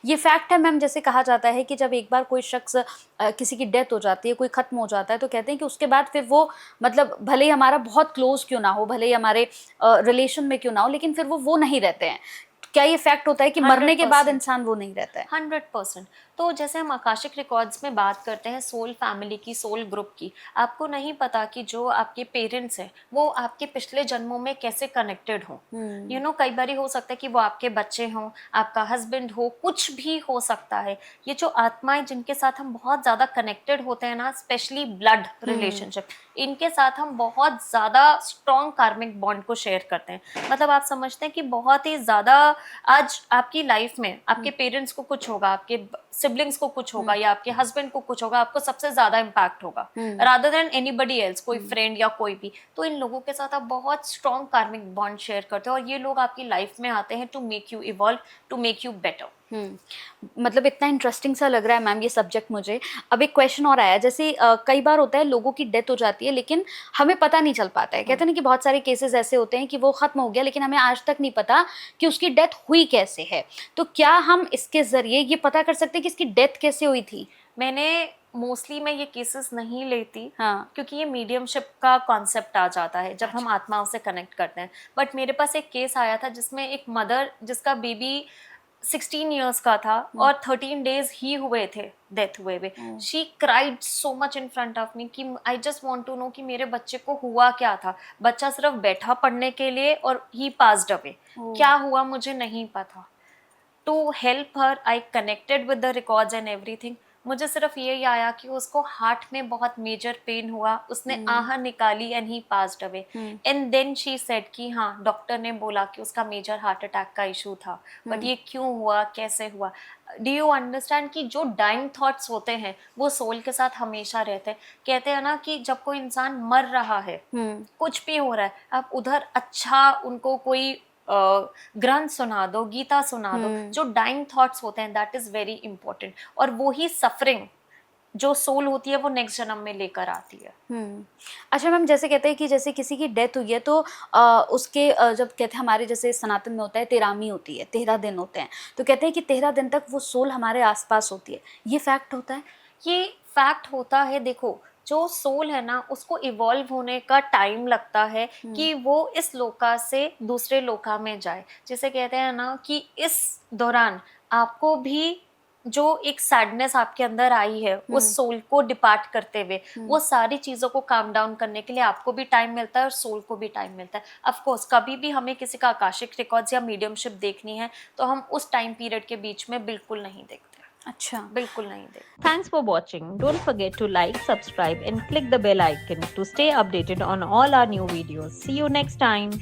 ये फैक्ट है मैम, जैसे कहा जाता है कि जब एक बार कोई शख्स किसी की डेथ हो जाती है, कोई खत्म हो जाता है, तो कहते हैं कि उसके बाद फिर वो मतलब भले ही हमारा बहुत क्लोज क्यों ना हो, भले ही हमारे रिलेशन में क्यों ना हो, लेकिन फिर वो नहीं रहते हैं। क्या ये फैक्ट होता है कि मरने के बाद 100%। इंसान वो नहीं रहता है? 100%। तो जैसे हम आकाशिक रिकॉर्ड्स में बात करते हैं सोल फैमिली की, सोल ग्रुप की, आपको नहीं पता कि जो आपके पेरेंट्स हैं वो आपके पिछले जन्मों में कैसे कनेक्टेड हों। कई बार हो सकता है कि वो आपके बच्चे हों, आपका हस्बैंड हो, कुछ भी हो सकता है। ये जो आत्माएं जिनके साथ हम बहुत ज़्यादा कनेक्टेड होते हैं ना, स्पेशली ब्लड रिलेशनशिप, इनके साथ हम बहुत ज़्यादा स्ट्रॉन्ग कार्मिक बॉन्ड को शेयर करते हैं। मतलब आप समझते हैं कि बहुत ही ज़्यादा आज आपकी लाइफ में आपके पेरेंट्स को कुछ होगा, आपके सिबलिंग्स को कुछ होगा, या आपके हस्बैंड को कुछ होगा, आपको सबसे ज्यादा इम्पैक्ट होगा रादर देन एनीबडी एल्स, कोई फ्रेंड या कोई भी। तो इन लोगों के साथ आप बहुत स्ट्रॉन्ग कार्मिक बॉन्ड शेयर करते हो, और ये लोग आपकी लाइफ में आते हैं to make you evolve, to make you better. मतलब इतना इंटरेस्टिंग सा लग रहा है मैम ये सब्जेक्ट मुझे। अब एक क्वेश्चन और आया, जैसे कई बार होता है लोगों की डेथ हो जाती है लेकिन हमें पता नहीं चल पाता है। कहते हैं ना कि बहुत सारे केसेस ऐसे होते हैं कि वो खत्म हो गया लेकिन हमें आज तक नहीं पता कि उसकी डेथ हुई कैसे है। तो क्या हम इसके जरिए ये पता कर सकते हैं कि इसकी डेथ कैसे हुई थी? मैंने मोस्टली मैं ये केसेस नहीं लेती, हाँ। क्योंकि ये मीडियमशिप का कॉन्सेप्ट आ जाता है जब हम आत्माओं से कनेक्ट करते हैं। बट मेरे पास एक केस आया था जिसमें एक मदर, जिसका बेबी 16 इयर्स का था और 13 डेज ही हुए थे डेथ हुए हुए, she cried so much in front of me कि I just want to know कि मेरे बच्चे को हुआ क्या था। बच्चा सिर्फ बैठा पढ़ने के लिए और ही पास्ड अवे। क्या हुआ मुझे नहीं पता। To help her I connected with the records and everything. मुझे सिर्फ यही आया कि उसको हार्ट में बहुत मेजर पेन हुआ, उसने आह निकाली and he passed away. And then she said कि हाँ, डॉक्टर ने बोला कि उसका मेजर हार्ट अटैक का इशू था। बट ये क्यों हुआ, कैसे हुआ? डू यू अंडरस्टैंड कि जो डाइंग थॉट्स होते हैं वो सोल के साथ हमेशा रहते हैं। कहते हैं ना कि जब कोई इंसान मर रहा है, कुछ भी हो रहा है, आप उधर अच्छा उनको कोई ग्रंथ सुना दो, गीता सुना दो, जो डाइंग थॉट्स होते हैं दैट इज वेरी इंपॉर्टेंट। और वो ही सफरिंग जो सोल होती है वो नेक्स्ट जन्म में लेकर आती है। अच्छा मैम, जैसे कहते हैं कि जैसे किसी की डेथ हुई है तो उसके जब कहते हैं हमारे जैसे सनातन में होता है तेरामी होती है, 13 दिन होते हैं, तो कहते हैं कि 13 दिन तक वो सोल हमारे आसपास होती है। ये फैक्ट होता है? ये फैक्ट होता है। देखो, जो सोल है ना उसको इवॉल्व होने का टाइम लगता है कि वो इस लोका से दूसरे लोका में जाए। जैसे कहते हैं ना कि इस दौरान आपको भी जो एक सैडनेस आपके अंदर आई है उस सोल को डिपार्ट करते हुए, वो सारी चीजों को काम डाउन करने के लिए आपको भी टाइम मिलता है और सोल को भी टाइम मिलता है। ऑफ कोर्स कभी भी हमें किसी का आकाशिक रिकॉर्ड्स या मीडियमशिप देखनी है तो हम उस टाइम पीरियड के बीच में बिल्कुल नहीं देखते। अच्छा, बिल्कुल नहीं दे। Thanks for watching. Don't forget to like, subscribe and click the bell icon to stay updated on all our new videos. See you next time.